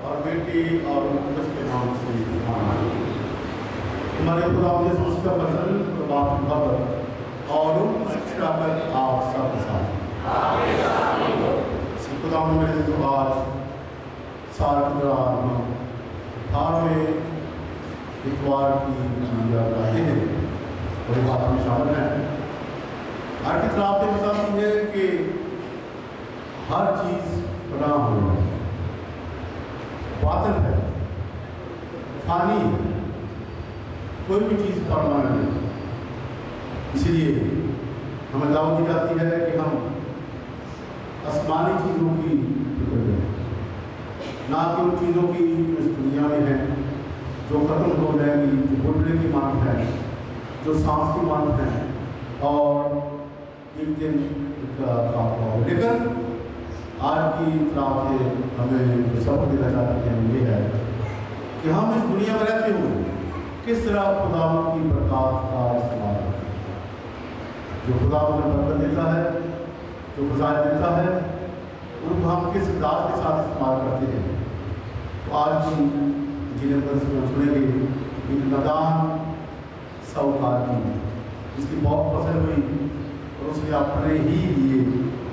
और बेटी और मुकद्दस के नाम से आमीन। हमारे खुदा उसका फजल प्रभात खबर और रक्षा कर आप सब साथ खुदा मेरे जो आज साल के दौरान में इतवार की याद रहे हैं और ये बात में शामिल है। हर की तरफ से बताती है कि हर चीज़ बना हुआ है, बादल है, फानी है, कोई भी चीज़ परमानेंट नहीं। इसलिए हमें दावत दी जाती है कि हम आसमानी चीज़ों की फिक्र करें, ना कि उन चीज़ों की जो इस दुनिया में है, जो खत्म हो जाएगी, जो बुढ़ने की मांग है, जो सांस की मांग है और एक दिन लेकिन आज की तरफ से हमें जो सबक देना चाहते हैं ये है कि हम इस दुनिया में रहते हुए किस तरह खुदा की बरकत का इस्तेमाल करते हैं। जो खुदा हमें बरकत देता है, जो फजाइल देता है, उनको हम किस दाद के साथ इस्तेमाल करते हैं। तो आज की जिन्हें में हम सुनेंगे एक नादान साहूकार की, जिसकी बहुत फसल हुई और उसने अपने ही लिए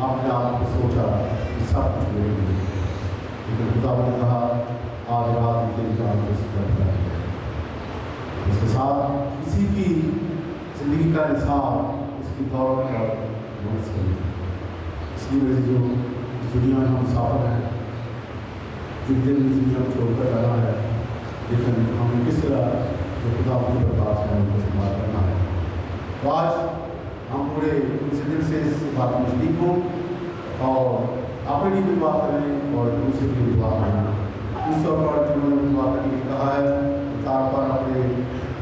अपने आप को सोचा कि सब कुछ मेरे लिए, लेकिन खुदा ने कहा आज रात तेरी जान को करता है। इसके साथ किसी की जिंदगी का इंसान उसकी दौड़ पर मदद करेगी। इसलिए मेरे जो इस दुनिया में हम मुसाफिर हैं, जिन दिन इस दुनिया को छोड़कर जाना है, लेकिन हमें किस तरह जो खुदा की प्रकाश है उनको इस्तेमाल करना है। तो आज हम पूरे उसी दिल से इस बात में शरीक हों और अपने लिए दुआ करें और दूसरे के लिए दुआ करना। इस तौर पर जिन्होंने दुआ करने के कहा है, तार पर अपने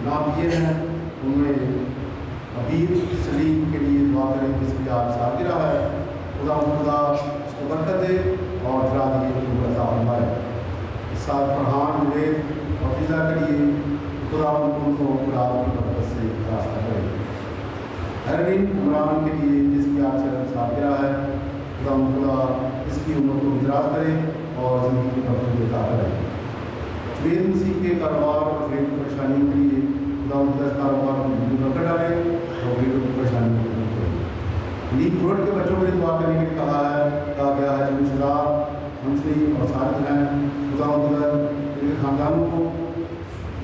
नाम दिए हैं, उनमें अबीर सलीम के लिए दुआ करें जिसकी आज सालगिरह है। खुदा उसको बरकत दे और जरा दिए उनको अता फरमाए। साथ फरहान मुरेद और फिजा के लिए खुदा उनको खुदा की बरकत से रास्ता करे। हर दिन उमरान के लिए जिसकी आज सालगिरह है, खुदा इसकी उम्र को इजराज करे और ज़िंदगी की बरकत देता करे। वेद मसीह के कारोबार और वेद परेशानियों के लिए खुदा उनका कारोबार को बरकत डाले और वेद की परेशानियों को दूर करे। नीक रोड के बच्चों में दुआ करने के लिए कहा गया है, जो शराब हंसली और साजिद हैं, खुदा इनके खानदानों को,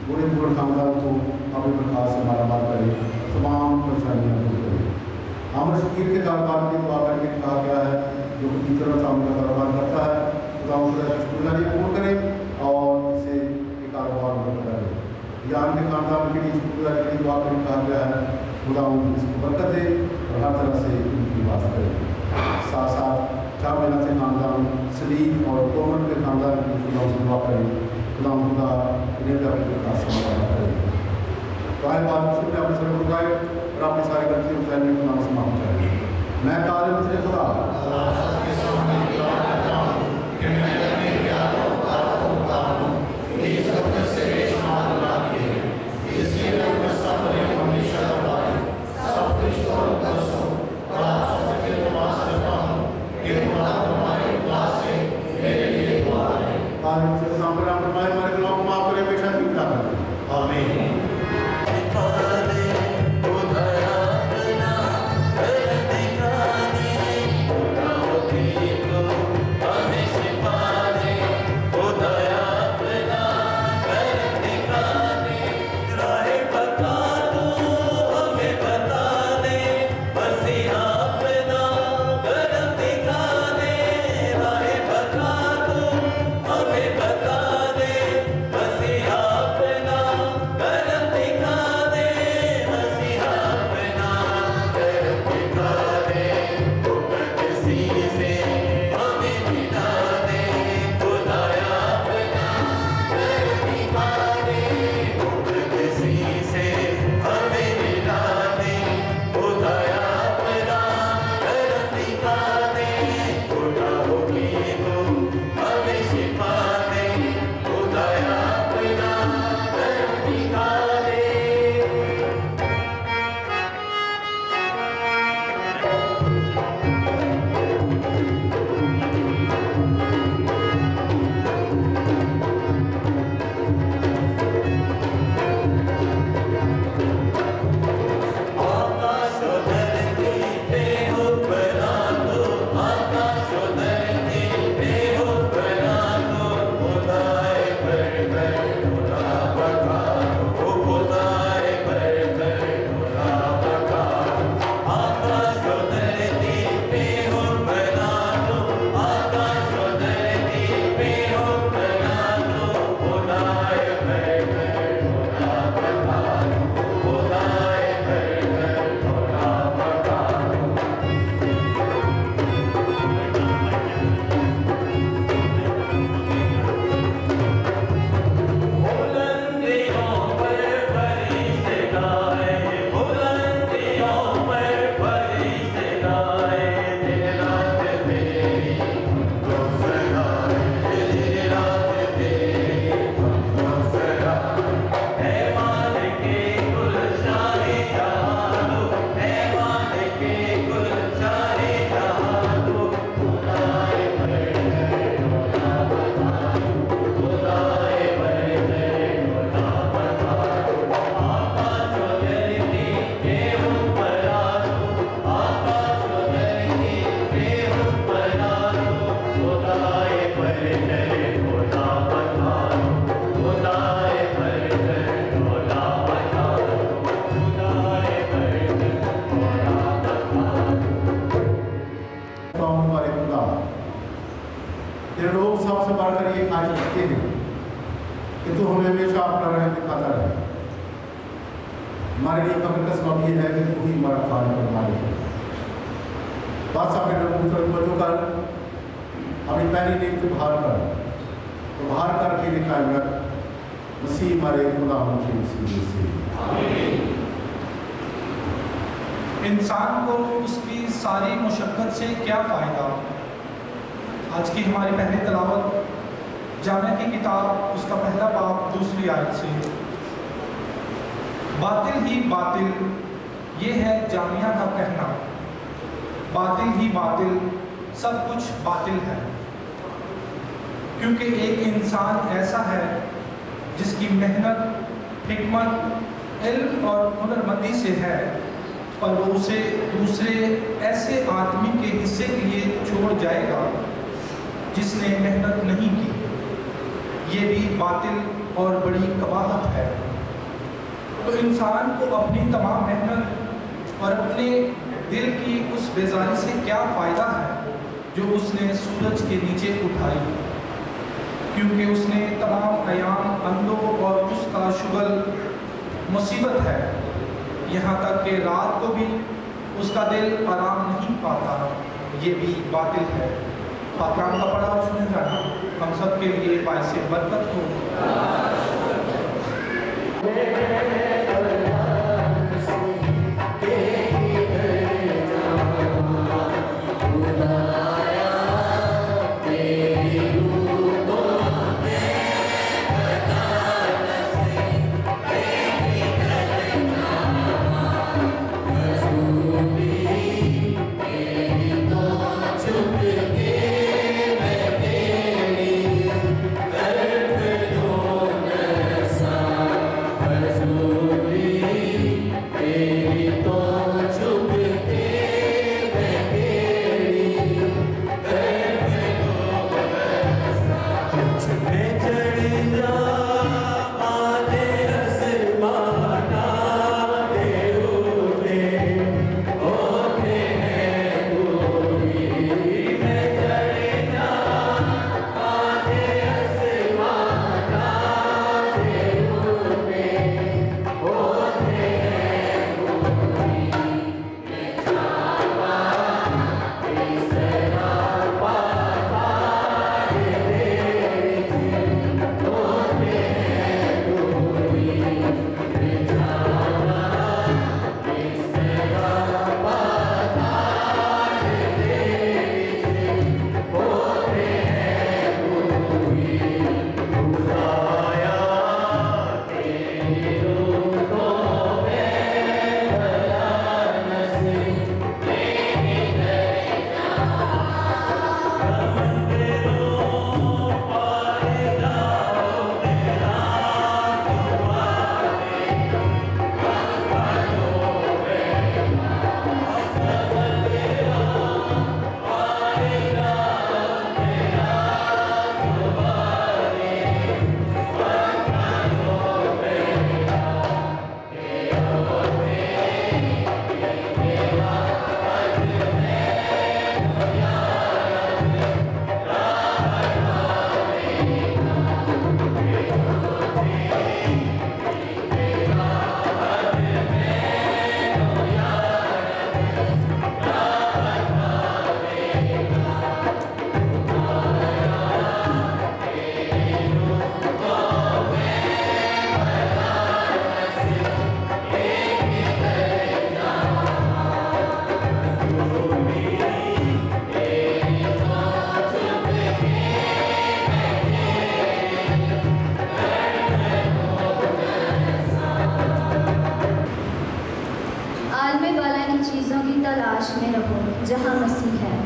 बुरे बुरे खानदान को अपने प्रकाश से मालामाल करे, तमाम परेशानियाँ दूर करे। आमर शकीर के कारोबार की दुआ करने के कहा गया है, जो टीचर और सामने का कारोबार करता है, खुदा शुक्रगुजारी पूर्ण करे और इसे के कारोबार में करे। यान के खानदान के लिए शुक्रगुजारी के लिए दुआ करने कहा गया है, खुदा इसको बरकत दे और हर तरह से उनकी बात करे। साथ साथ चार महीना से खानदान सलीम और कोमल के खानदान की खुदा से दुआ करें, खुदा इन्हें भी अपने प्रकाश से माला करे। तो आए बात सुनने अपने सर उठाए और अपनी सारी गलतियों को फैलने को नाम समाप्त करें। मैं कार्य मसले खुदा बता दे बस अपना कि तू हमें हमेशा अपना रहम दिखाता रहे। हमारे लिए फख्र का सबब यह है कि तू ही हमारा खालिक और मालिक है। बादशाह अपने नबूवत कर अपनी पहली नींद को बाहर करके निकाल रख मसीह हमारे खुदा के वसीले से। इंसान को उसकी सारी मुशक्क़त से क्या फ़ायदा। आज की हमारी पहली तलावत जामिया की किताब उसका पहला बाब 2 आयत से। बातिल ही बातिल, ये है जामिया का कहना। बातिल ही बातिल, सब कुछ बातिल है, क्योंकि एक इंसान ऐसा है जिसकी मेहनत, हिकमत, इल्म और हुनरमंदी से है, पर वो उसे दूसरे ऐसे आदमी के हिस्से के लिए छोड़ जाएगा जिसने मेहनत नहीं की। ये भी बातिल और बड़ी कबाहत है। तो इंसान को अपनी तमाम मेहनत और अपने दिल की उस बेजारी से क्या फ़ायदा है जो उसने सूरज के नीचे उठाई, क्योंकि उसने तमाम अयाम अंधों और उसका शुगल मुसीबत है, यहाँ तक कि रात को भी उसका दिल आराम नहीं पाता। ये भी बातिल है। पाकलाम का पढ़ा और सुने जाना हम सब के लिए बाइस बरकत हो। जहाँ मसीह है।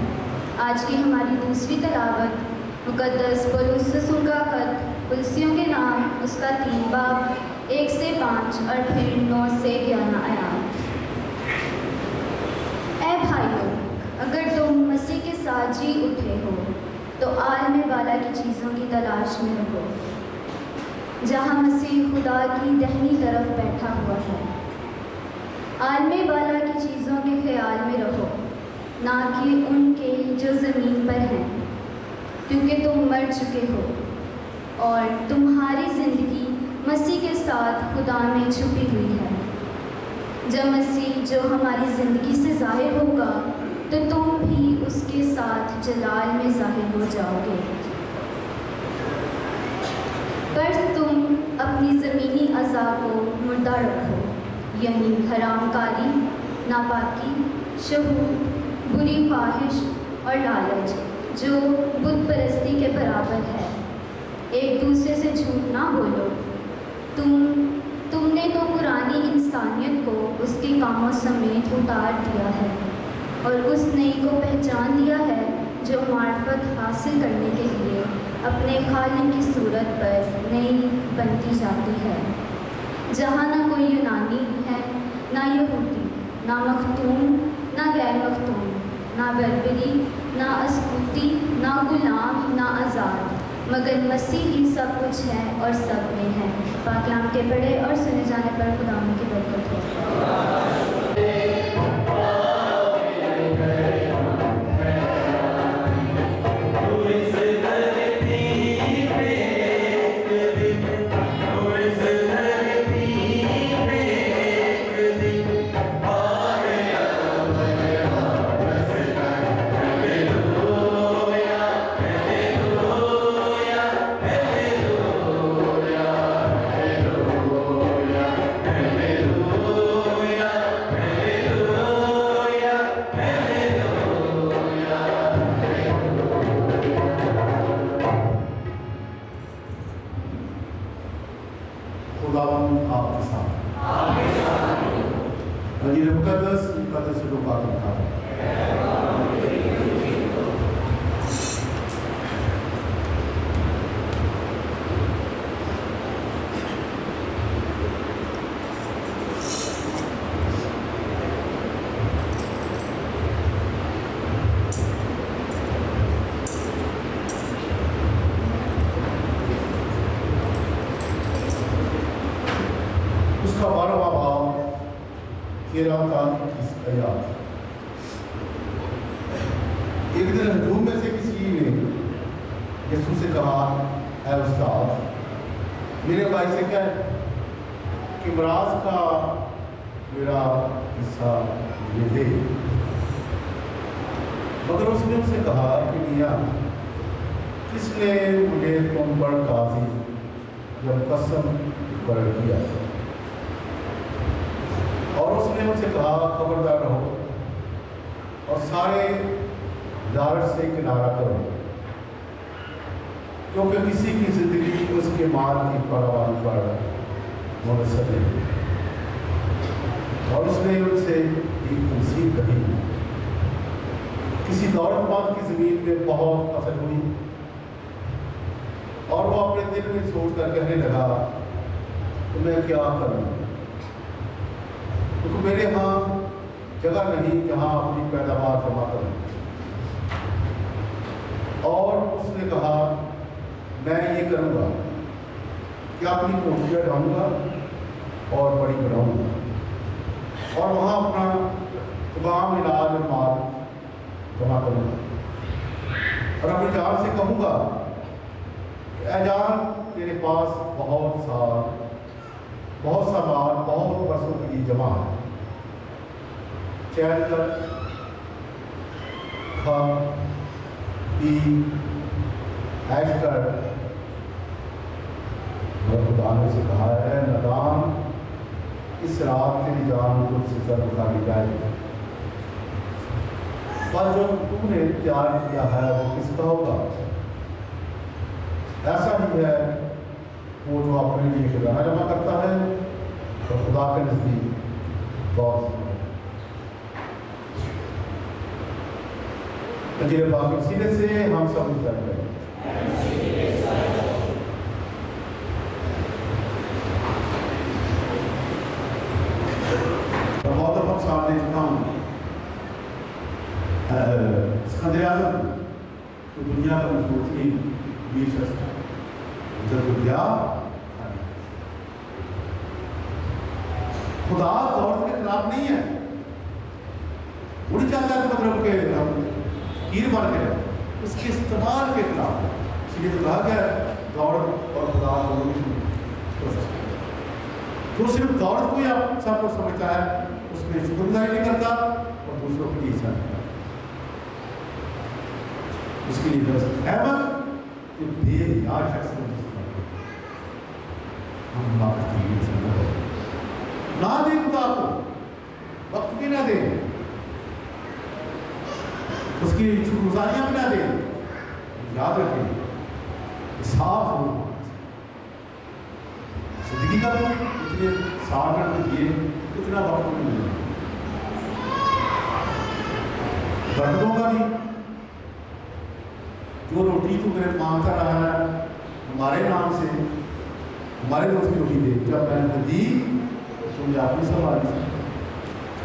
आज की हमारी दूसरी तलावत मुकद्दस पौलुस रसूल का खत कुलसियों के नाम उसका 3 बाब 1 से 5 और फिर 9 से 11 आयात। ऐ भाइयों, अगर तुम मसीह के साथ जी उठे हो तो आलम वाला की चीज़ों की तलाश में रहो, जहाँ मसीह खुदा की दाहिनी तरफ बैठा हुआ है। आलम वाला की चीज़ों के ख्याल में रहो, ना कि उनके जो ज़मीन पर हैं, क्योंकि तुम मर चुके हो और तुम्हारी ज़िंदगी मसीह के साथ खुदा में छुपी हुई है। जब मसीह जो हमारी ज़िंदगी से ज़ाहिर होगा तो तुम भी उसके साथ जलाल में ज़ाहिर हो जाओगे। पर तुम अपनी ज़मीनी अज़ा को मुर्दा रखो, यानी हरामकारी, नापाकी, शहूद, बुरी ख्वाहिश और लालच, जो बुत परस्ती के बराबर है। एक दूसरे से झूठ ना बोलो। तुमने तो पुरानी इंसानियत को उसके कामों समेत उतार दिया है और उस नई को पहचान दिया है जो मार्फत हासिल करने के लिए अपने खालिक की सूरत पर नई बनती जाती है, जहाँ ना कोई यूनानी है, ना यहूदी, ना मखतूम, ना गैर मखतूम, ना बर्बरी, ना अस्कूती, ना गुलाम, ना आज़ाद, मगर मसीह ही सब कुछ है और सब में है। पाक कलाम के पढ़े और सुने जाने पर खुदा की बरकत हो। आपके साथ मुकद्दस लोग उसका 12वां भाव 13 का आयात। एक दिन हजूम में से किसी ने यीशु से कहा, ऐ उस्ताद, मेरे भाई से क्या है कि मराज का मेरा हिस्सा ये दे। मगर उसने उससे कहा कि मियाँ, किसने मुझे तुम पर काजी या कसम मुकर्रर किया? और उसने मुझसे कहा, खबरदार रहो और सारे लालच से किनारा करो, क्योंकि किसी की जिंदगी उसके माल की परवाही पर मुनहसर है। और उसने उनसे एक तमसील कही, किसी दौलतमंद की जमीन में बहुत फसल हुई और वो अपने दिल में सोचकर कहने लगा, तो मैं क्या करूं, क्योंकि मेरे यहाँ जगह नहीं जहाँ अपनी पैदावार जमा करूं। और उसने कहा, मैं ये करूँगा कि अपनी कोठियाँ ढाऊँगा और बड़ी बनाऊँगा और वहाँ अपना तमाम इलाज और माल जमा करूँगा और अपनी जान से कहूँगा, ऐ जान, तेरे पास बहुत सा माल बहुत वर्षों के लिए जमा है, चैन कर, खा, पी, ऐश कर। खुदा ने उसे कहा है, नादान, इस रात तेरी जान तुझसे सर उठा ली जाएगी, पर जो तूने तैयार किया है वो किसका होगा? ऐसा ही है वो जो अपने लिए खजाना जमा करता है तो खुदा के नजदीक बहुत बाकी सीने से हम सब उतर गए। बहुत दफा सामने लिखा हूँ सिकंदर-ए-आज़म तो दुनिया का मशहूर थी 20 वर्ष जब गया खुदा दौलत के खिलाफ नहीं है, उड़ी चाहता है मतलब के हम कीर बन के उसके इस्तेमाल के खिलाफ। इसलिए तो कहा गया दौलत और खुदा दोनों तो सिर्फ दौलत को ही आप सब कुछ समझता है, उसमें शुक्रगुजारी नहीं करता और दूसरों की इच्छा नहीं करता। उसके लिए बस अहमद बेयार शख्स हम वापस ना दें खुदा को, वक्त भी ना दें, उसकी शुक्रगुजारियां भी ना दें। याद रखें हिसाब हो जिंदगी का तो इतने साल में दिए, इतना वक्त नहीं मिला, बरकतों का भी। जो रोटी तू मेरे मांगता रहा है हमारे नाम से, हमारे दोस्त की रोटी दे, जब मैंने दी तो मुझे आपने सवाल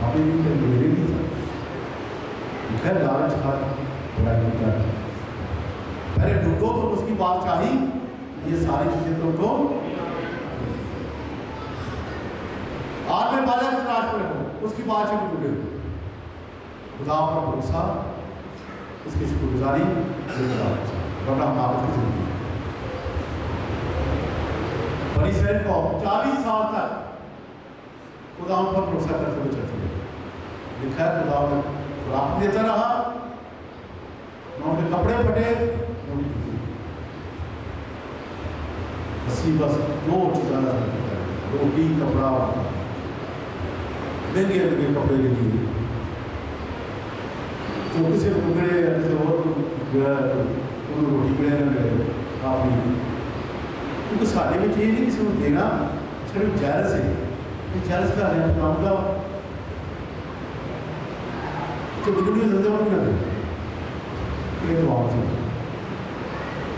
आपने भी मेरे नहीं था। खैर लालच का बुराई नहीं करता, पहले ढूंढो तो उसकी बात चाहिए, ये सारी चीजें तुमको आज में बाजा की तलाश में हो, उसकी बात से भी ढूंढे। खुदा पर भरोसा, उसकी शुक्रगुजारी, वरना मामले की जिंदगी। बनी इसराइल को 40 साल तक खुदा पर भरोसा करते हुए चलते रहे। लिखा है खुदा ने खुराक देता रहा, न उनके कपड़े फटे, बस दो चीज़ें रोटी कपड़ा, महंगे महंगे कपड़े ले लिए, तो किसी टुकड़े किसी और रोटी पड़े काफ़ी, क्योंकि साढ़े में ये नहीं किसी को देना, सिर्फ जैरस है, जैरस का है काम का तो बिल्कुल धंधे में ना दे, ये तो आप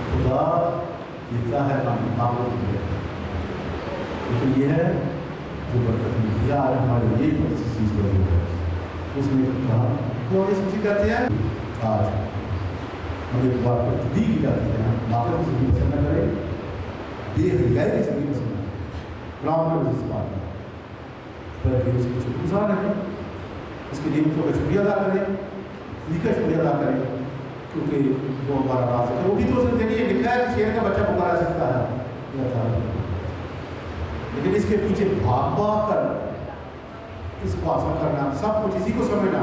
खुदा जितना है काम लेकिन ये है जो बरकत मिली है। आज हमारे ये चीज़ बनी है, उसमें कहा वो इस चीज़ कहते हैं आज हमें एक बात पर भी की जाती है, माता की जिंदगी पसंद न करें, बेहयाई की जिंदगी पसंद न करें, राम ने इस बात पर उसकी शुक्रगुजार है, उसकी नियमों का शुक्रिया अदा करें, का शुक्रिया अदा करें, क्योंकि वो हमारा राज है। वो भी तो उसने देखिए लिखा है कि शेर का बच्चा पुकारा सकता है, लेकिन इसके पीछे भाग भाग कर इसको हासिल करना, सब कुछ इसी को समझना,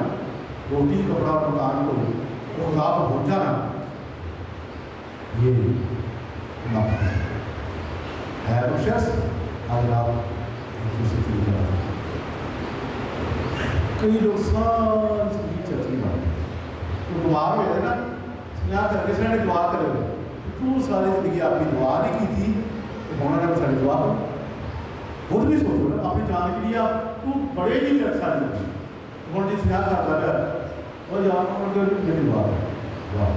रोटी कपड़ा मकान को तो खुदा को भूल जाना, ये है बख्शिश। अगर आप कई लोग सारी चलती बात तो बीमार हुए थे ना, यहाँ करके से दुआ करे, तू सारी जिंदगी आपकी दुआ नहीं की थी तो उन्होंने सारी दुआ करो। खुद भी सोचो ना, अपनी जान के लिए आप तू बड़े ही कर सारी जिंदगी हूँ जिस यहाँ करता है और यहाँ मेरी दुआ वाह,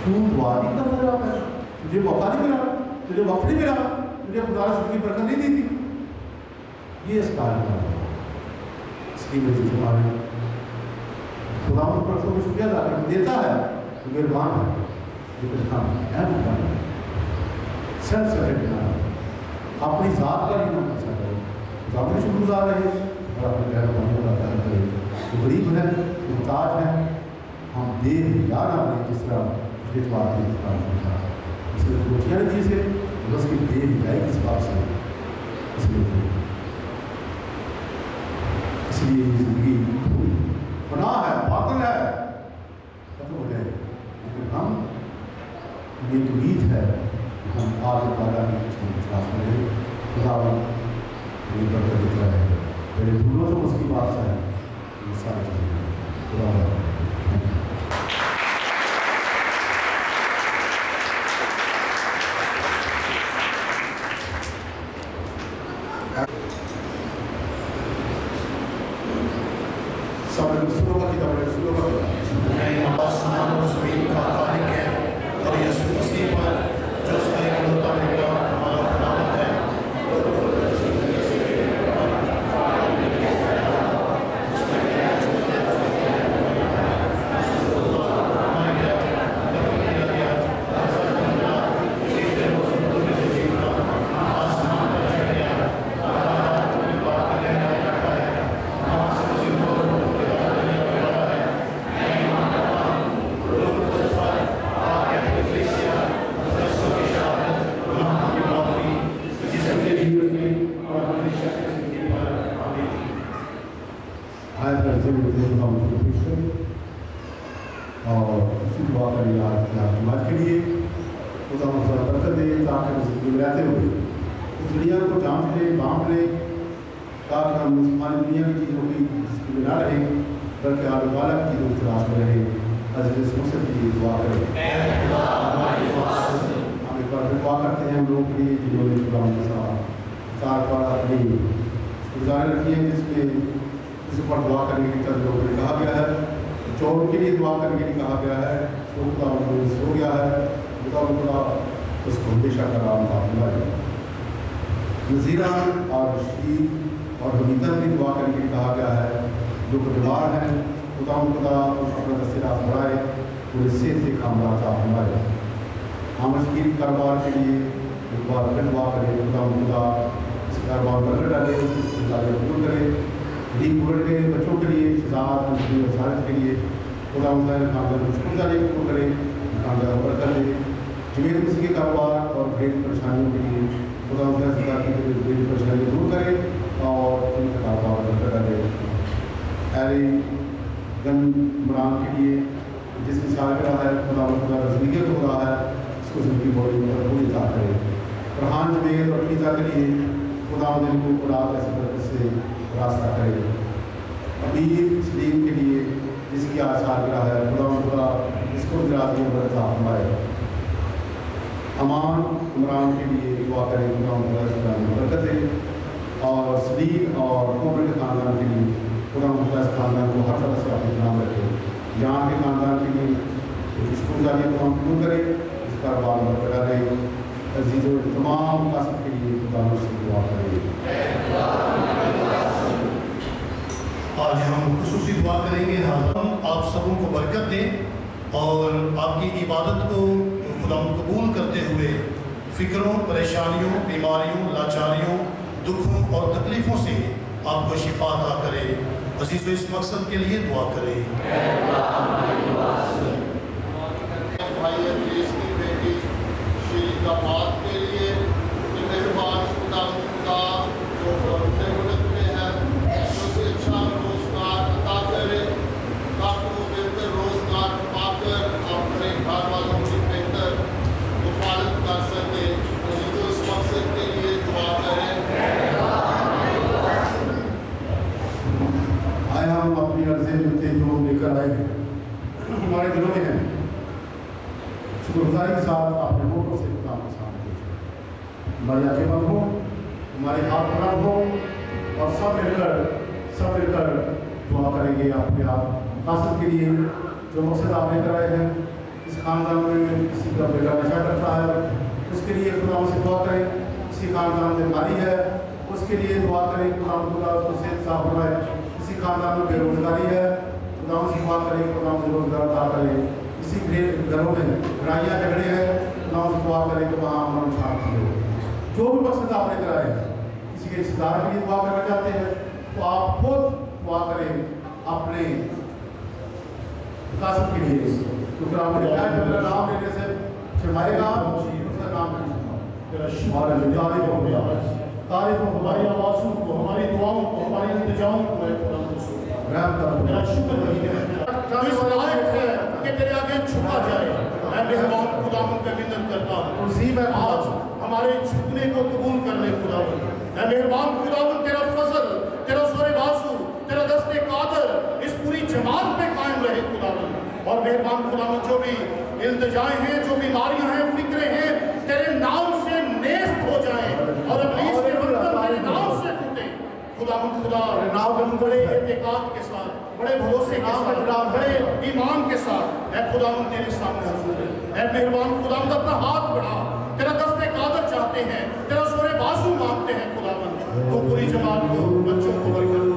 तू दुआ नहीं करता रहा है, तुझे मौका नहीं मिला, तुझे वक्त नहीं मिला, तुझे खुदा ने जिंदगी बरकत नहीं दी थी। ये इस कार्य का इसकी वजह से हमारे खुदा पर तो शुक्रिया अदा कर देता है, तो मेहरबान है, लेकिन हम अहम सेल्फ सर्टिफिकेट अपनी ज़ात का ही नाम अच्छा करें, खुदा में शुक्रगुजार रहे और अपने मेहरबानी का ख्याल करें। जो गरीब है, जो मुहताज है, हम बेहयार बने, जिस तरह जिस बात की था इसलिए रोटियाँ दी से बस की बेहयाई किस बात से, इसलिए जिंदगी गुनाह है, बातिल है, खत्म हो जाएगी। लेकिन हम ये उम्मीद है कि हम आगे वाला भी विश्वास करें, खुदा हमें बरकत देता है। पहले दूरों तो उसकी बात है, ये सारी चीज़ें खुदा अर्जी मिलते हैं हम उनको पेश करें और उसी दुआ करें आज के लिए खुदा हमें बरकत दे ताकि हम जिंदगी में रहते हुए इस दुनिया को जांच ले बांट ले ताकि हम इस हमारी दुनिया की चीज़ों की जिसकी में ना रहे बल्कि आगे वाला की चीज़ों की तलाश में रहे हज़रत मुसल्लम के लिए दुआ करें। हम एक बार दुआ करते हैं हम लोगों के लिए जिन्होंने खुदा के साथ पर अपनी गुजारे रखी है जिसमें इस पर दुआ करने के चंद लोगों ने कहा गया है चोर के लिए दुआ करने के लिए कहा गया है तो खुदा उनको सो गया है खुदा उसको हमेशा का नाम था नज़ीरा और रशीद और हमीदा की दुआ करने के लिए कहा गया है जो बीमार हैं खुदा अपना दस्तराज बढ़ाए पूरे सेहत से कामयाब था हमारे हम इसकी कारोबार के लिए एक बार फिर दुआ करें खुदा इस कारोबार पर डाले उसकी दूर करे लीग बुलेट के बच्चों के लिए शहजाद मुस्लिम वसारत के लिए खुदा खानदान मुश्किल जाने को करे खानदान पर कर दे जमीन किसी के कारोबार और भेद परेशानियों के लिए खुदा सरकार की भेद परेशानियाँ दूर करे और उनका कारोबार पर डाले एरी गन इमरान के लिए जिसकी सालगिरह है खुदा ज़िंदगी को खुदा है उसको ज़िंदगी पूरी अता करे फरहान जवेद और फीज़ा के लिए खुदा को खुदा ऐसी बरकत से रास्ता करे अमीर सलीम के लिए जिसकी आज सालगिरह है खुदा इसको ज़राती बरकत फरमाए अमान इमरान के लिए दुआ करें खुदा बरकत दे और सलीम और कोमल के ख़ानदान के लिए खुदा इस ख़ानदान को हर तरह से अपने नाम रखे यहाँ के ख़ानदान के लिए स्कूल जाने को हम दूर करें इस कारोबार में बढ़ा रहे अजीज़ों तमाम मकासद के लिए खुदा से दुआ करें। आज हम खुसूसी दुआ करेंगे हम आप सबों को बरकत दें और आपकी इबादत को खुदा कबूल करते हुए फ़िक्रों परेशानियों बीमारियों लाचारियों दुखों और तकलीफ़ों से आपको शिफा अता करे। अज़ीज़ इस मकसद के लिए दुआ करें। भाई देश की बेटी श्री दामाद के लिए मेहरबान खुदा जो मदद में है उससे अच्छा रोजगार अता करे ताकि वो बेहतर रोजगार पाकर अपने घर वालों की बेहतर हिफाजत कर सके। जो इस मकसद के लिए दुआ करें। आए हम अपनी अर्ज़ी मिलते जो लेकर आए हैं हमारे दिलों में हैं शुक्रगुजारी के साथ अपने होठों से खुदा के सामने हमारी आंखें बंद हो हमारे हाथ बंद हो और सब मिलकर दुआ करेंगे अपने आप मकसद के लिए जो मकसद आप लेकर आए हैं। इस खानदान में किसी का बेटा नशा करता है उसके लिए खुदा से दुआ करें। किसी खानदान में बीमारी है उसके लिए दुआ करें खुदा उसको सेहत साफ बनाए। किसी खानदान में बेरोजगारी है खुदा से दुआ करें खुदा से रोजगार अता करें। किसी घरों में लड़ाइयाँ झगड़े हैं खुदा से दुआ करें कि वहाँ अमन शांति हो। जो भी मकसद आप लेकर आए किसी के रिश्तेदार के लिए दुआ करना चाहते हैं तो आप खुद दुआ करें अपने मकसद के लिए क्योंकि आपने कहा कि मेरा नाम लेने से छमाएगा उसका नाम तारीफ हमारी आवाज़ों को हमारी दुआओं को हमारी इंतजामों को मेरा शुक्र इस लायक है कि तेरे आगे झुका जाए। मैं मेहरबान खुदावन पे मिन्नत करता हूँ आज हमारे झुकने को कबूल कर ले खुदावन। मैं मेहरबान खुदावन तेरा फजल तेरा सोरे बासु तेरा दस्ते कादर इस पूरी जमात पे कायम रहे खुदावन। और मेहरबान खुदावन जो भी इल्तिजाएं हैं जो बीमारियां हैं फिक्रे हैं तेरे नाम से नेस्त हो जाएं और इब्लीस के बंधन तेरे नाम से टूटे खुदावन। खुदा नाम बड़े एतकाद के साथ बड़े भरोसे के साथ बड़े ईमान के साथ ऐ खुदावन तेरे सामने हाजिर है। ऐ मेहरबान खुदावन अपना हाथ बढ़ा तेरा दस्ते कादर चाहते हैं तेरा सोरे बाजू मांगते हैं खुदावन। तो पूरी जमात को बच्चों को बरकत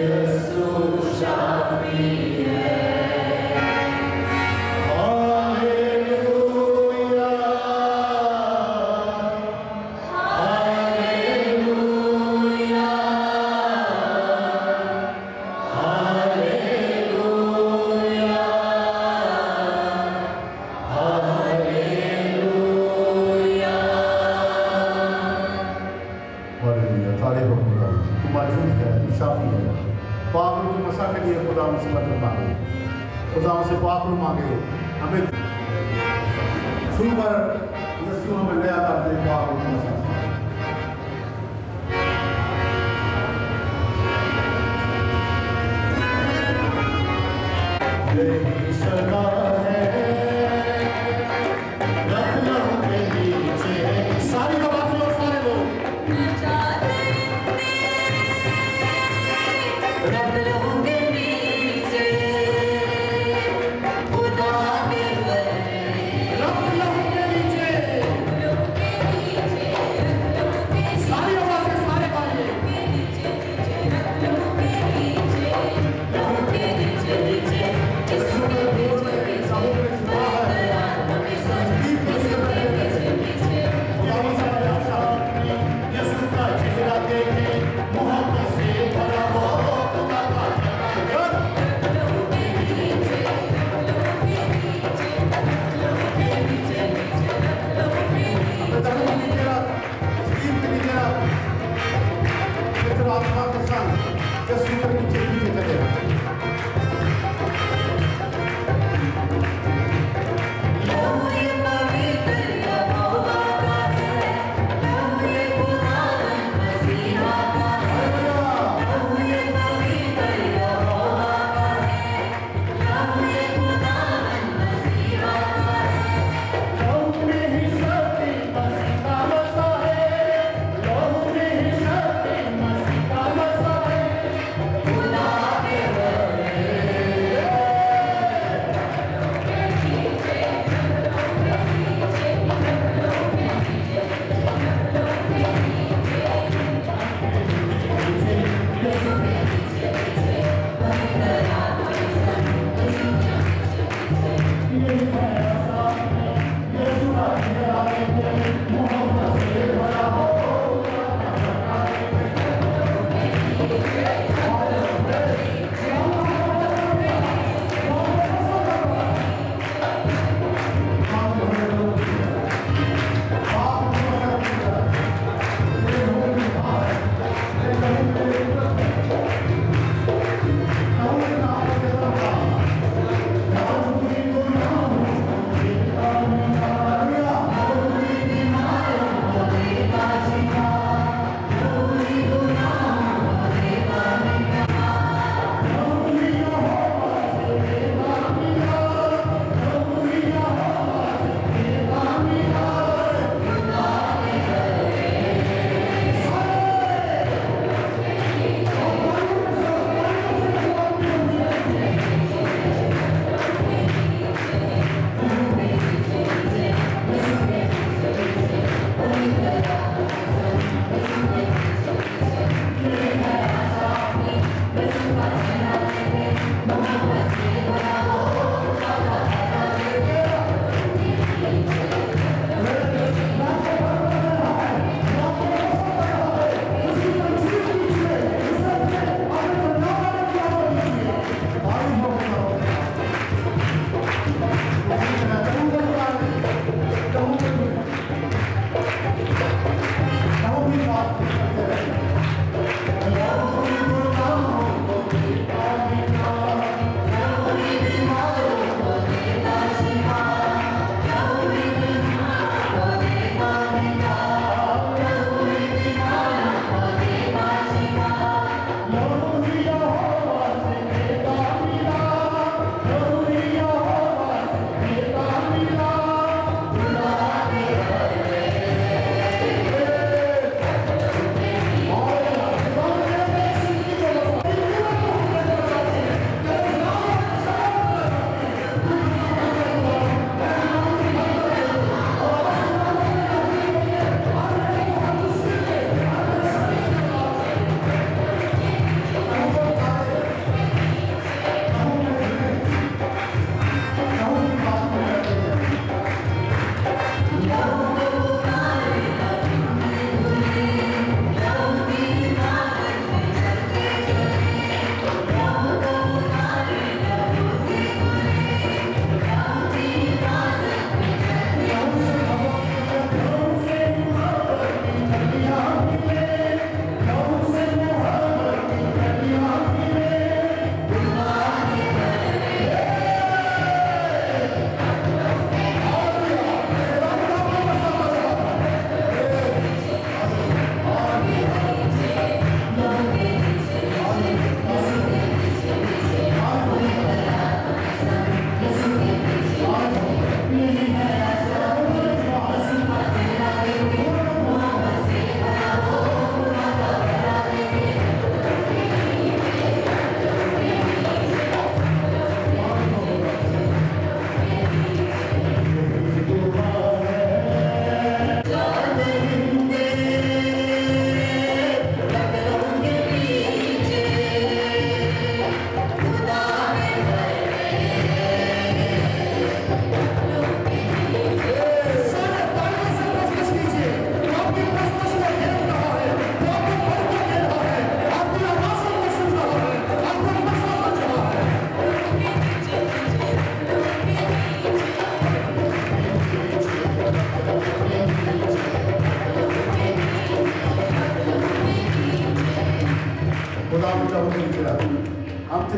Yes,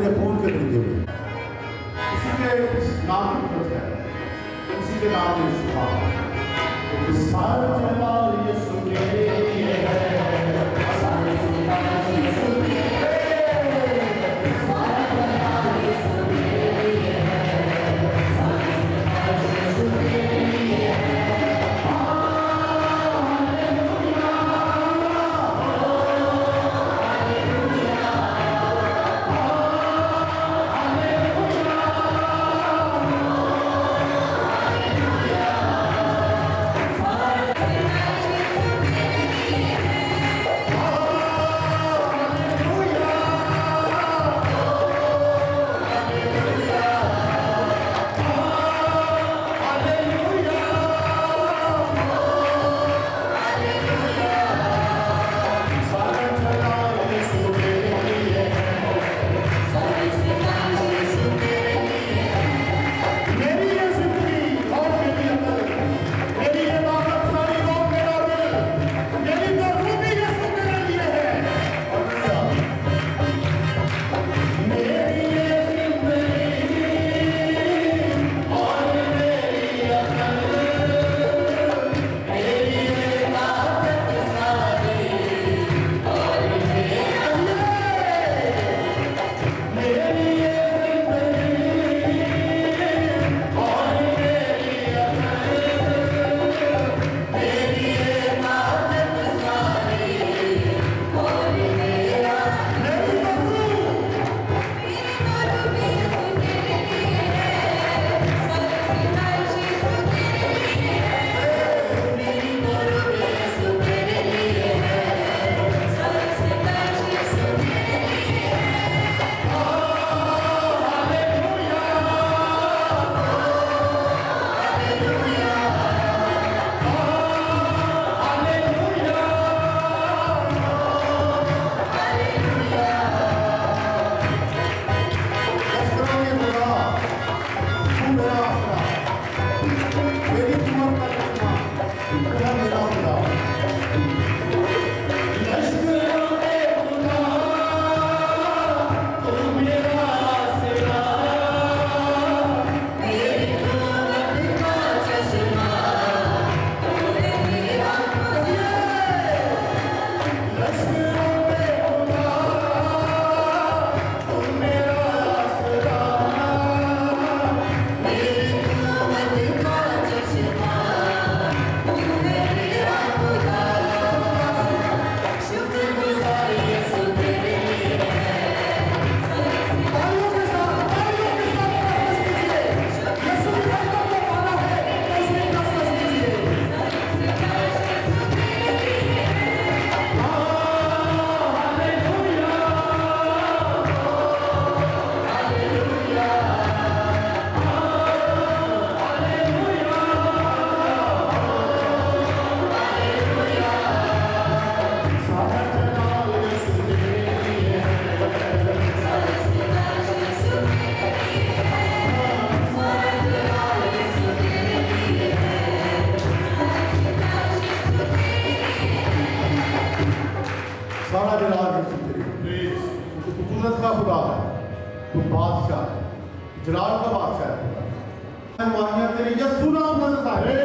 मेरे खून के खरीदे हुए हैं। उसी के नाम की तरफ है, उसी के नाम में शिफा। सारे जलाल यीशु के लिए है, सारे जलाल यीशु के लिए है, सारे जलाल यीशु के लिए है, सारे जलाल यीशु के लिए है। हालेलुया, हालेलुया, सारा जलाल यीशु तेरे, तू कुदरत का खुदा है, तू बादशाह है, जलाल का बादशाह है। मानिया तेरी यीशु नाम का खुदा है,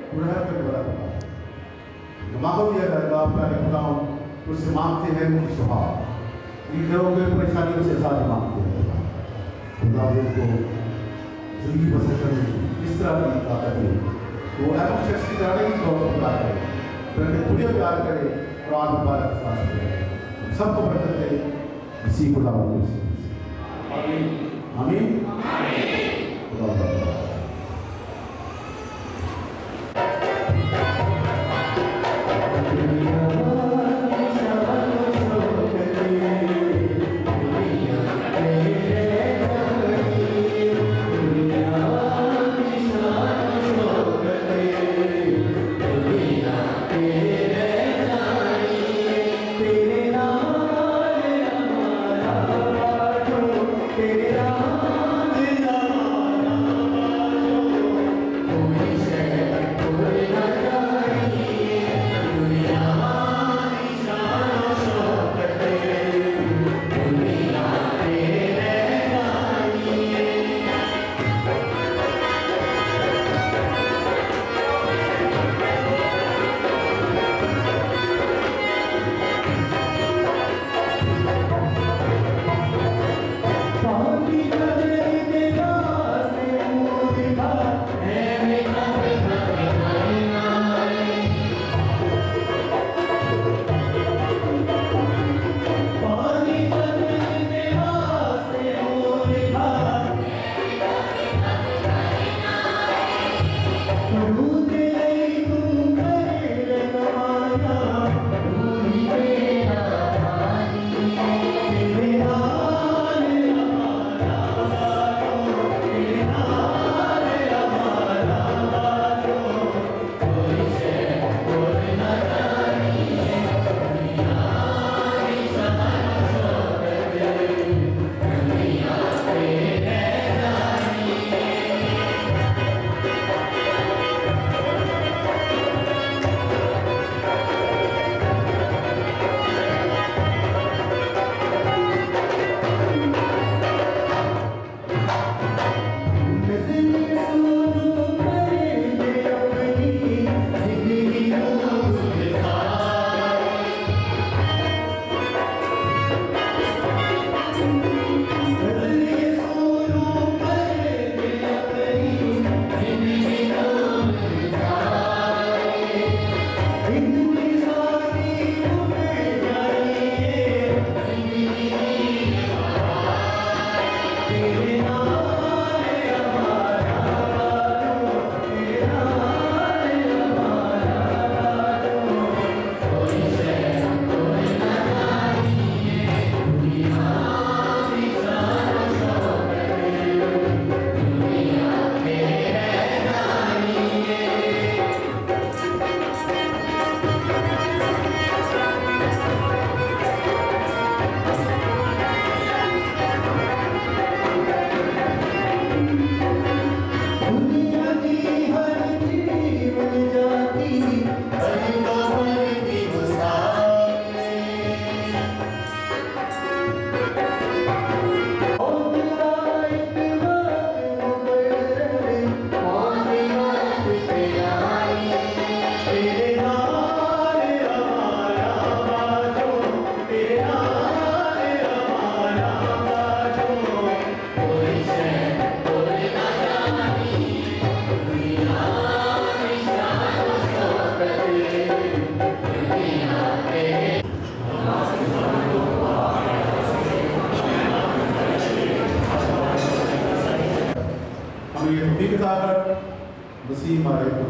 तू रहम करने वाला खुदा है। मांगो दिया जाएगा, आपका खुदा तुझसे मांगते हैं मुझे सुहा, इन लोगों की परेशानियों से साथ मांगते हैं खुदा को जिंदगी बसर करने की इस तरह की ताकत है। वो ऐसा शख्स की तरह नहीं तो खुदा करे, बल्कि तुझे प्यार करे और आग मुबारक सांस ले। सबको बरकत दे इसी खुदा को। आमीन आमीन खुदा बरकत। तेरे नाम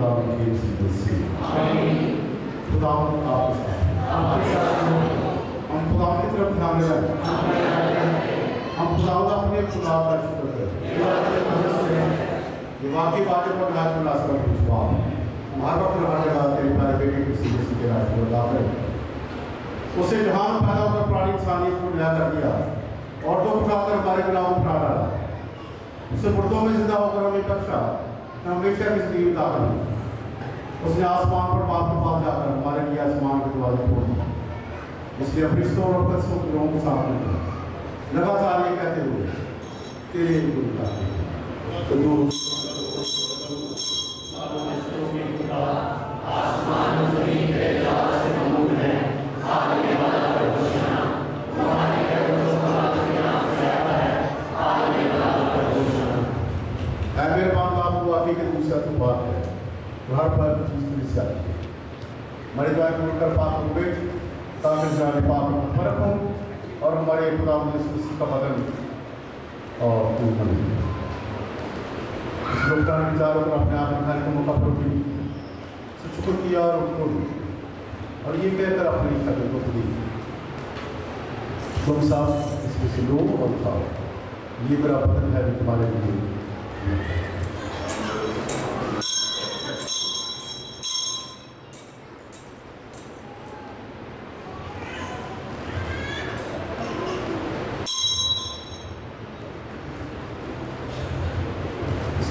खुदा के सीधे से खुदा आपके साथ हम खुदा की तरफ ध्यान दें, हम खुदा अपने खुदा का शुक्र करें। ये वाकई बातें पर राज में रास्ता पूछवा हम हर वक्त हर जगह तेरे प्यारे बेटे के सीधे सीधे राज को बता करें। उसे जहां पैदा होकर प्राणी इंसानियत को मिला कर दिया और तो उठाकर हमारे गुनाहों को उठा डाला। उसे मुर्दों में जिंदा होकर हमें बख्शा कि हमेशा की जिंदगी बिता करें। उसने आसमान पर बाप के पास जाकर हमारे लिए आसमान के दरवाजे खोल दिए, इसलिए फरिश्तों और कदसों के लोगों के सामने लगातार ये कहते हुए तेरे मेहरबान बाप को आगे के दूसरा तो बात है घर पर चीज से आती है हमारे द्वारा मुड़कर पाप को बेच ताकि जाने पाप को फर्क हो और हमारे खुदा का बदन और इस लोकदान के चारों पर अपने आप रखा को मौका पर भी शुक्र किया और उनको और ये कहकर अपनी शक्ल को दी तुम सब इसमें से लो और खाओ, ये बड़ा बदन है तुम्हारे लिए।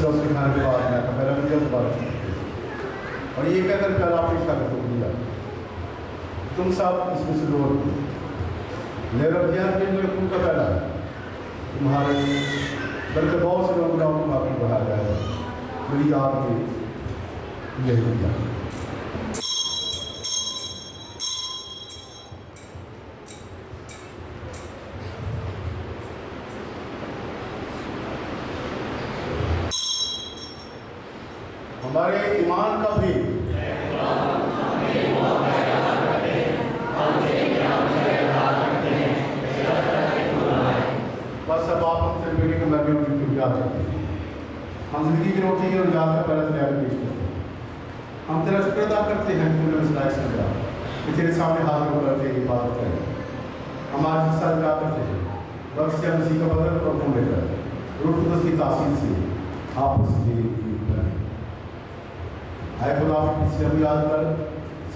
उसके खाने के बाद मैं मेरा मुझे दोबारा और ये कहकर पहला अपनी शक्ल को दिया तुम सब इसमें से लो मेरा ज्ञान के लिए खून का पहला तुम्हारे बल्कि बहुत से लोग गुनाहों को माफी बढ़ा जाएगा मेरी आपकी यही दिया। हमारे ईमान का भी बस अब आप हमसे बेटे के मरने की याद करते हैं, हम जिंदगी की रोटी और याद का पहले तैयार पेश करते हैं। हम तेरा शुक्र अदा करते हैं कि तूने इस लायक समझा कि तेरे सामने हाथ में रखे इबादत करें। हम आज हिस्सा अदा करते हैं वक्त से मसीह का बदल और खून लेकर रूह कुदस की तासीर से आप उसकी बनाए। आए खुदा से हम याद कर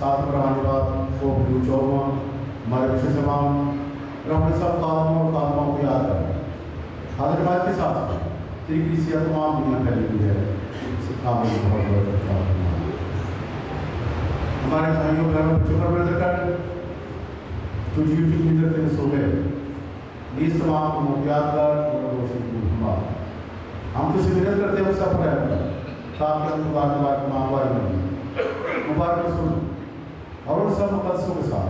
साथ में रहने बाद को चौवा हमारे विशेष जमान और अपने सब कामों और कामों को याद कर हाजिरबाद के साथ तेरी कृषि तमाम दुनिया फैली हुई है सिक्का में बहुत हमारे भाइयों बहनों बच्चों पर नजर कर जो यूट्यूब मीटर में सो गए प्लीज तमाम को याद कर हम तो से विनती करते हैं सब पर ताकि हम मुबारक मुबारक सुन और उन सब मुकद्दसों के साथ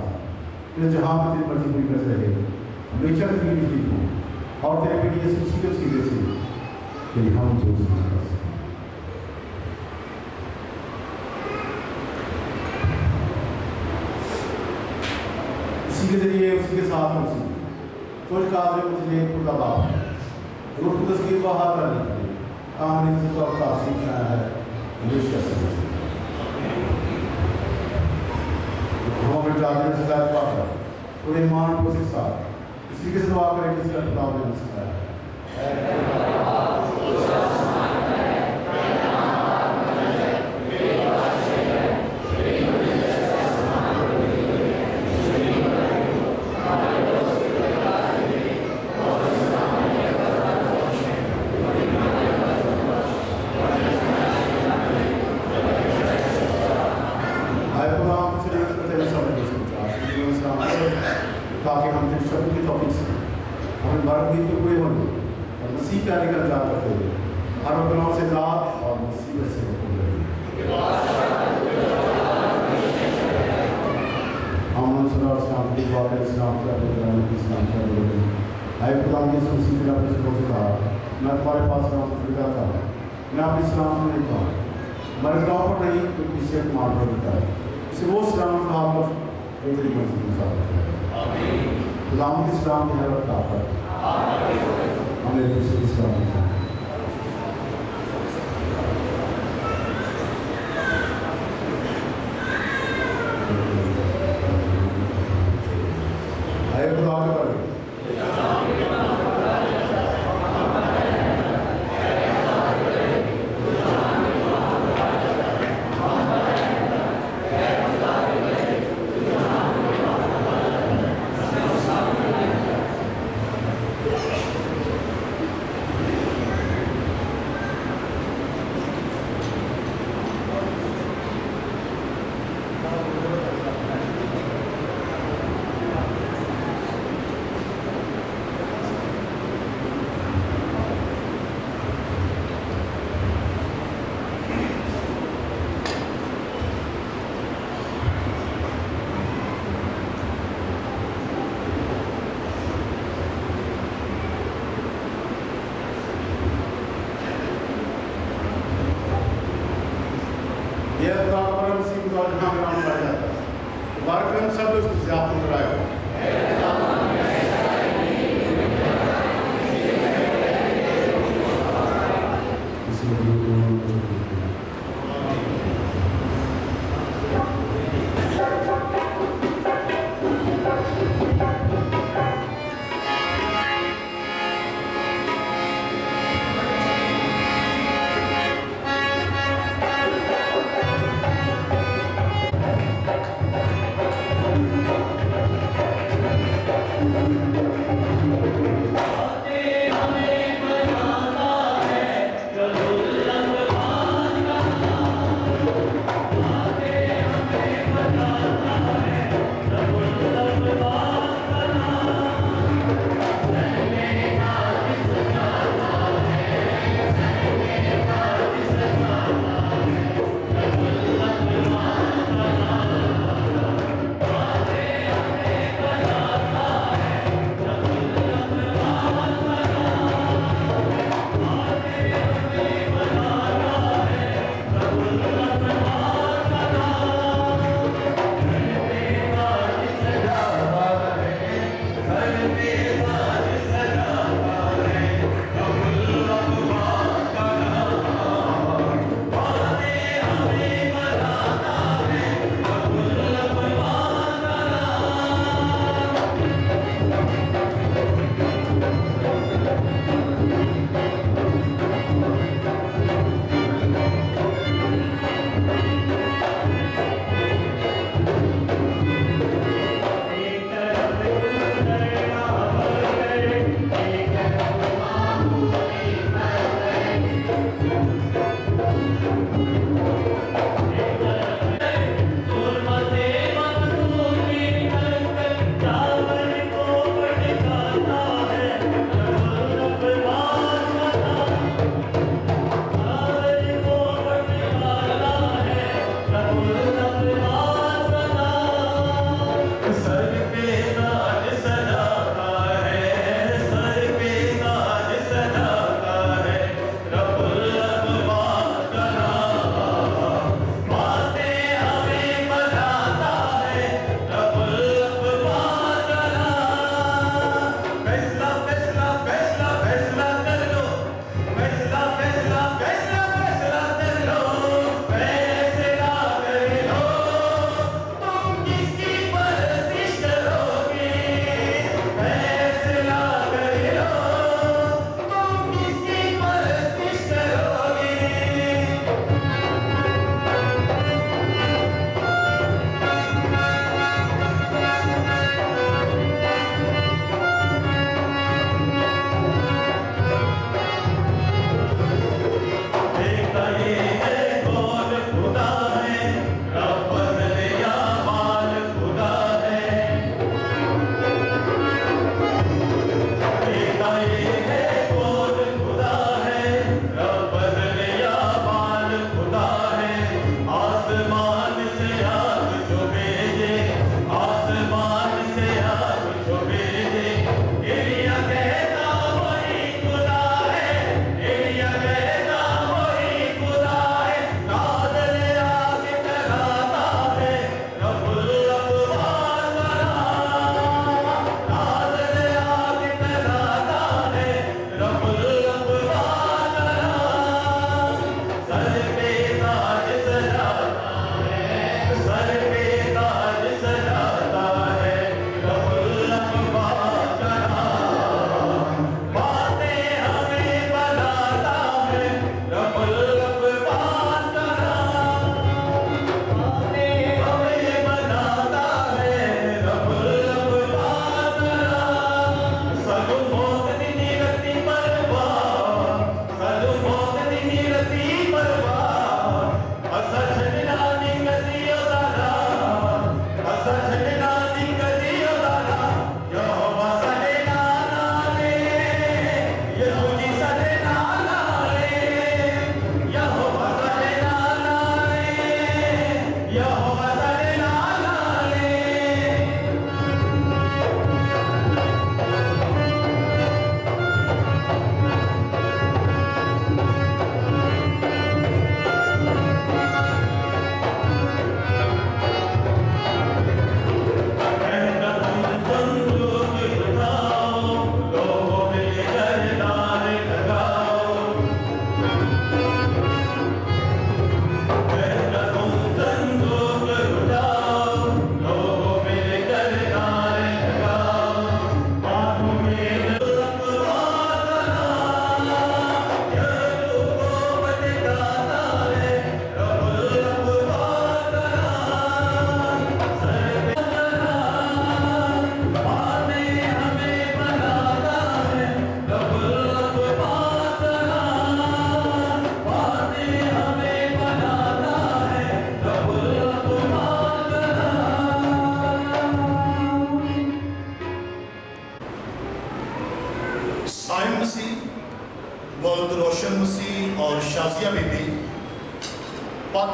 कि जहाँ पर तेरी मर्जी पूरी कर रहे हमेशा तेरी ठीक हो और तेरे बेटी यीशु मसीह सीधे से कि हम जो इसी के जरिए उसी के साथ उसी कुछ कार्य मुझे खुदा बाप रूह कुदस की बाहर करने के लिए काम से तो सीखना है हमेशा से हमें जाने से ज़्यादा बात है पूरे ईमान को से साथ इसी के दुआ करें कि इसका खुदा ने सिखाया ताकि हम तेरे शब्द की तौफीक से हमें बारह को पूरे होने और मसीह के आने का इंतजार करते हुए हर गुनाहों से आज़ाद और मुसीबत से हम सुना और इस्लाम की दुआ करें इस्लाम की इस्लाम की आए खुदा की मसीह ने अपने शुरू से कहा मैं तुम्हारे पास फिरता था मैं अपने इस्लाम में नहीं था हमारे गाँव पर नहीं तो किसी मार पर देता है इसे वो इस्लाम कहा पर तेरी मर्जी के साथ गुलाम के इस्लाम की हर वक्त पर हमें दूसरे इस्लाम यह खुदा पर मसीह का जहाँ ग्राम बढ़ जाता है बारकन सब उसको ज़्यादा कराए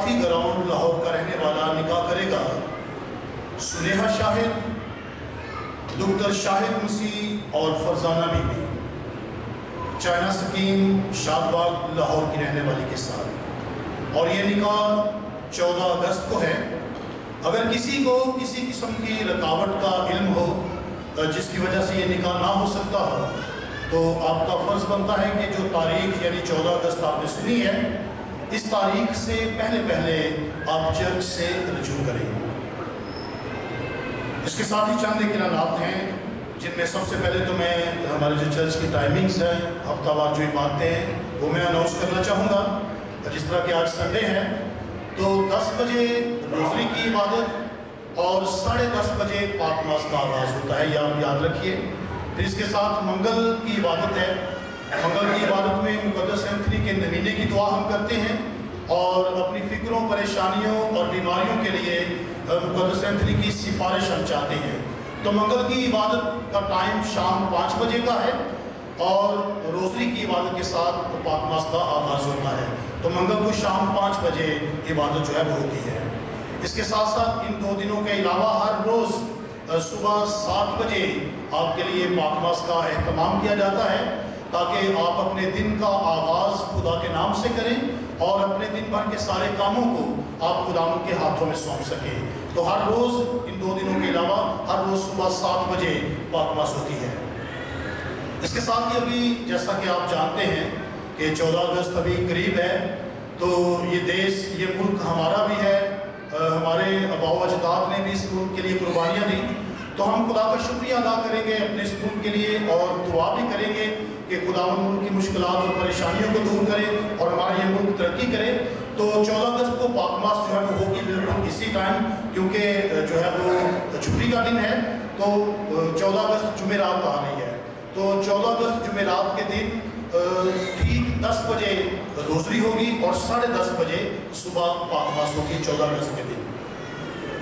काफ़ी ग्राउंड लाहौर का रहने वाला निकाह करेगा सुनेहा शाहिद, डॉक्टर शाहिद मसीह और फरजाना बीबी, चाइना सकीम, शाहबाग, लाहौर की रहने वाली के साथ। और ये निकाह 14 अगस्त को है। अगर किसी को किसी किस्म की रुकावट का इल्म हो जिसकी वजह से ये निकाह ना हो सकता हो, तो आपका फ़र्ज़ बनता है कि जो तारीख यानी 14 अगस्त आपने सुनी है, इस तारीख से पहले आप चर्च से रजू करें। इसके साथ ही चंद इकरारात हैं, जिनमें सबसे पहले तो मैं हमारे जो चर्च की टाइमिंग्स हैं, हफ्तावार जो इबादतें हैं, वो मैं अनाउंस करना चाहूँगा। जिस तरह कि आज संडे है, तो 10 बजे रोज़री की इबादत और 10:30 बजे पाकमास का आगाज़ होता है, ये आप याद रखिए। फिर इसके साथ मंगल की इबादत है। मंगल की इबादत में मुक़द्दस एंथनी के नवीने की दुआ हम करते हैं और अपनी फ़िक्रों, परेशानियों और बीमारियों के लिए मुक़द्दस एंथनी की सिफारिश हम चाहते हैं। तो मंगल की इबादत का टाइम शाम 5 बजे का है और रोज़री की इबादत के साथ पाकमास का आगाज़ होता है। तो मंगल को शाम 5 बजे इबादत जो है वो होती है। इसके साथ साथ इन 2 दिनों के अलावा हर रोज़ सुबह 7 बजे आपके लिए पाकमास का एहतमाम किया जाता है, ताकि आप अपने दिन का आगाज़ खुदा के नाम से करें और अपने दिन भर के सारे कामों को आप खुदावंद के हाथों में सौंप सकें। तो हर रोज़ इन 2 दिनों के अलावा हर रोज़ सुबह 7 बजे पाकमास होती है। इसके साथ ही अभी जैसा कि आप जानते हैं कि 14 अगस्त अभी करीब है, तो ये देश, ये मुल्क हमारा भी है, हमारे आबाओ अजदाद ने भी इस मुल्क के लिए कुर्बानियाँ दी। तो हम खुदा का शुक्रिया अदा करेंगे अपने इस मुल्क के लिए और दुआ भी करेंगे कि खुदावंद मुल्क की मुश्किलात और परेशानियों को दूर करे और हमारा ये मुल्क तरक्की करे। तो 14 अगस्त को पाकमास जो है वो होगी बिल्कुल इसी टाइम, क्योंकि जो है वो छुट्टी का दिन है। तो 14 अगस्त जुमेरात आ रही है, तो 14 अगस्त जुमेरात के दिन ठीक 10 बजे रोज़री होगी और 10:30 बजे सुबह पाकमास होगी 14 अगस्त के दिन।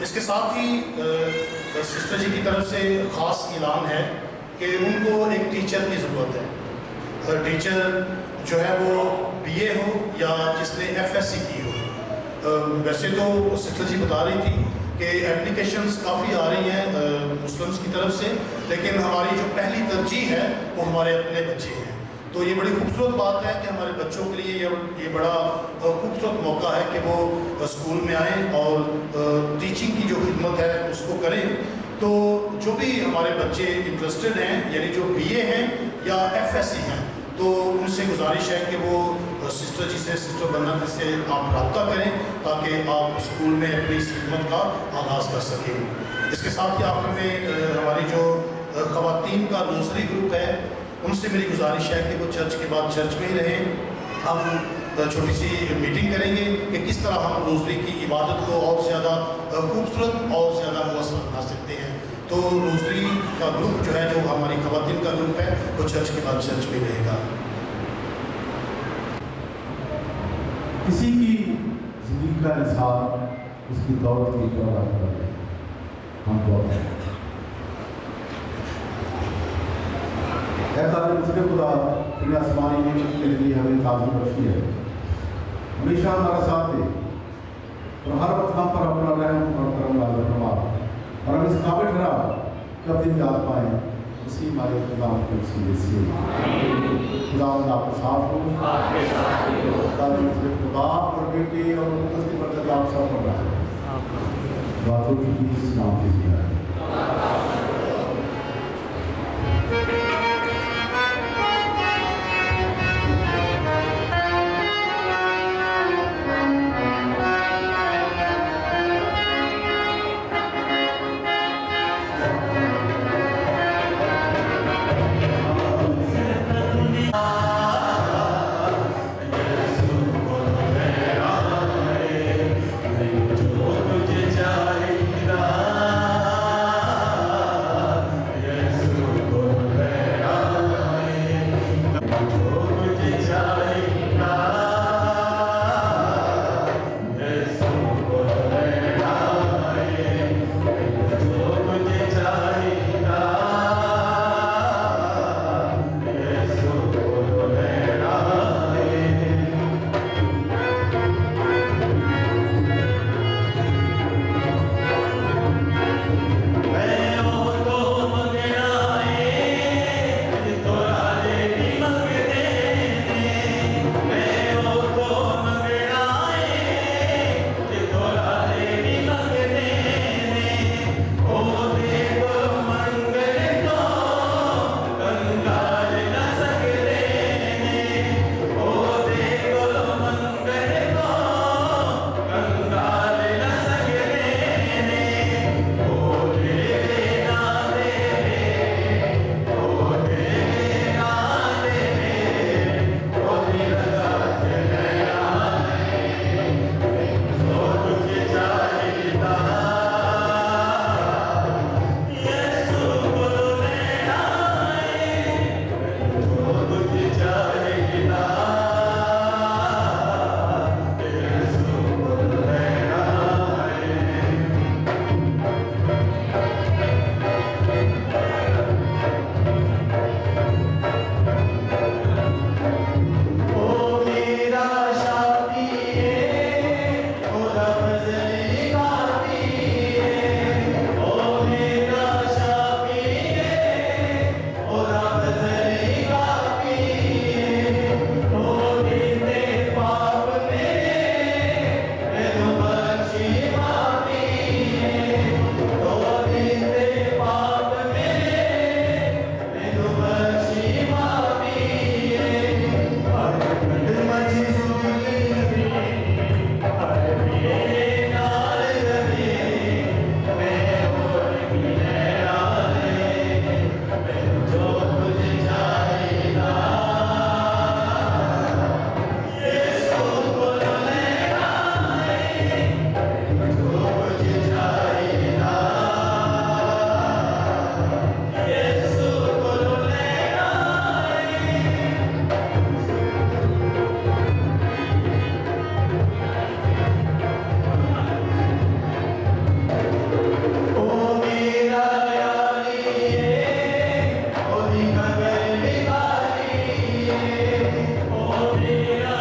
इसके साथ ही सिस्टर जी की तरफ से ख़ास ऐलान है कि उनको एक टीचर की ज़रूरत है। टीचर जो है वो BA हो या जिसने FSC की हो। वैसे तो सिस्टर जी बता रही थी कि एप्लीकेशंस काफ़ी आ रही हैं मुस्लिम्स की तरफ से, लेकिन हमारी जो पहली तरजीह है वो हमारे अपने बच्चे हैं। तो ये बड़ी खूबसूरत बात है कि हमारे बच्चों के लिए ये बड़ा खूबसूरत मौका है कि वो स्कूल में आएँ और टीचिंग की जो खिदमत है उसको करें। तो जो भी हमारे बच्चे इंटरेस्टेड हैं, यानी जो BA हैं या FSC हैं, तो उनसे गुजारिश है कि वो सिस्टर जी से, सिस्टर बंदना जी से आप रब्ता करें ताकि आप स्कूल में अपनी इस खिदमत का आगाज़ कर सकें। इसके साथ ही आखिर में हमारी जो ख़वातीन का रोज़री ग्रुप है, उनसे मेरी गुजारिश है कि वो चर्च के बाद चर्च में ही रहें। हम छोटी सी मीटिंग करेंगे कि किस तरह हम रोज़री की इबादत को और ज़्यादा खूबसूरत और ज़्यादा मुअस्सर बना सकते हैं। तो रोज़री का ग्रुप जो है, जो हमारी ख़वातीन का ग्रुप है, वो चर्च के बाद चर्च में रहेगा। किसी की ज़िंदगी का इंसान उसकी दौलत की परवाह कर रहे हैं, हम दौलत दूसरे खुदा तेरी आसमानी नेमत के लिए हमें ताज़ी बख्शी है, हमेशा हमारा साथ दे और हर वक्त हम पर अपना रहम और करम नाज़िल फरमा और हम इस काबिल ठहरा कि अपनी याद पाएँ उसी हमारे खुदा के वसीले से। खुदा आपको साफ हो, खुदा और बेटे और मुक़द्दस बरकत आप सब पर रहे। बातों की नाम कीजिए।